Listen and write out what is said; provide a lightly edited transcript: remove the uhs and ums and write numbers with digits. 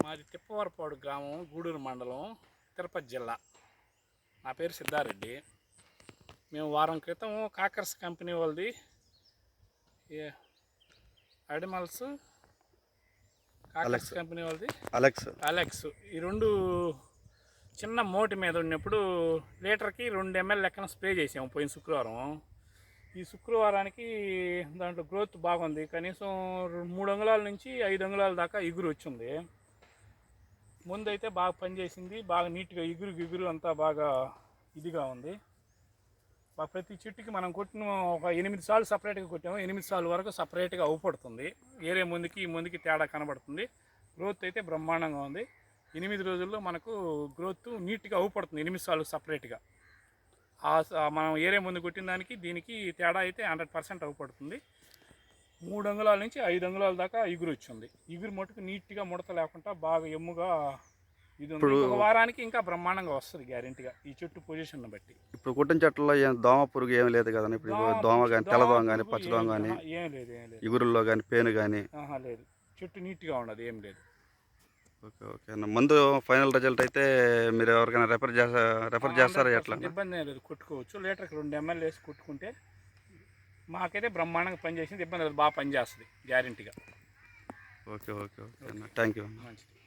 మాది తిప్పవరపాడు గ్రామం, గూడూరు మండలం, తిరుపతి జిల్లా. నా పేరు సిద్ధారెడ్డి. మేము వారం క్రితం కాకర్స్ కంపెనీ వాళ్ళది అడిమల్స్, కాకర్స్ కంపెనీ వాళ్ళది అలెక్స్ ఈ రెండు చిన్న మోటి మీద ఉన్నప్పుడు లీటర్కి 2 ml లెక్కన స్ప్రే చేసాము పోయిన శుక్రవారం. ఈ శుక్రవారానికి దాంట్లో గ్రోత్ బాగుంది. కనీసం 3 అంగుళాల నుంచి 5 అంగుళాల దాకా ఎగురు వచ్చింది. ముందైతే బాగా పనిచేసింది, బాగా నీట్గా ఎగురు అంతా బాగా ఇదిగా ఉంది. ప్రతి చెట్టుకి మనం కొట్టిన ఒక 8 సార్లు సపరేట్గా కొట్టాము. 8 సార్లు వరకు సపరేట్గా అవుపడుతుంది. వేరే ముందుకి ఈ ముందుకి తేడా కనబడుతుంది. గ్రోత్ అయితే బ్రహ్మాండంగా ఉంది. 8 రోజుల్లో మనకు గ్రోత్ నీట్గా అవుపడుతుంది 8 సార్లు సపరేట్గా. మనం ఏరే ముందు కొట్టిన దానికి దీనికి తేడా అయితే 100% అవుపడుతుంది. 3 అంగుళాల నుంచి 5 అంగుళాల దాకా ఎగురు వచ్చింది. ఎగురు మటుకు నీట్గా ముడత లేకుండా బాగా ఎమ్ముగా ఇది ఉంది. ఒక వారానికి ఇంకా బ్రహ్మాండంగా వస్తుంది గ్యారెంటీగా, ఈ చెట్టు పొజిషన్ బట్టి. ఇప్పుడు కుట్టిన చెట్లలో దోమ పురుగు ఏమి లేదు కదా? ఇప్పుడు దోమ కానీ, తెల్లదోమ కానీ, పచ్చదోమ కానీ, ఏం లేదు ఇగురుల్లో కానీ, పేను కానీ లేదు. చెట్టు నీట్గా ఉండదు, ఏం లేదు. ఓకే ఓకే అన్న. ముందు ఫైనల్ రిజల్ట్ అయితే మీరు ఎవరికైనా రెఫర్ చేస్తారా? ఎట్లా ఇబ్బంది ఏం లేదు, కొట్టుకోవచ్చు. లీటర్కి 2 ml వేసి కొట్టుకుంటే మాకైతే బ్రహ్మాండంగా పనిచేసింది. ఇబ్బంది లేదు, బాగా పనిచేస్తుంది గ్యారెంటీగా. ఓకే ఓకే ఓకే అన్న, థ్యాంక్ యూ. మంచిది.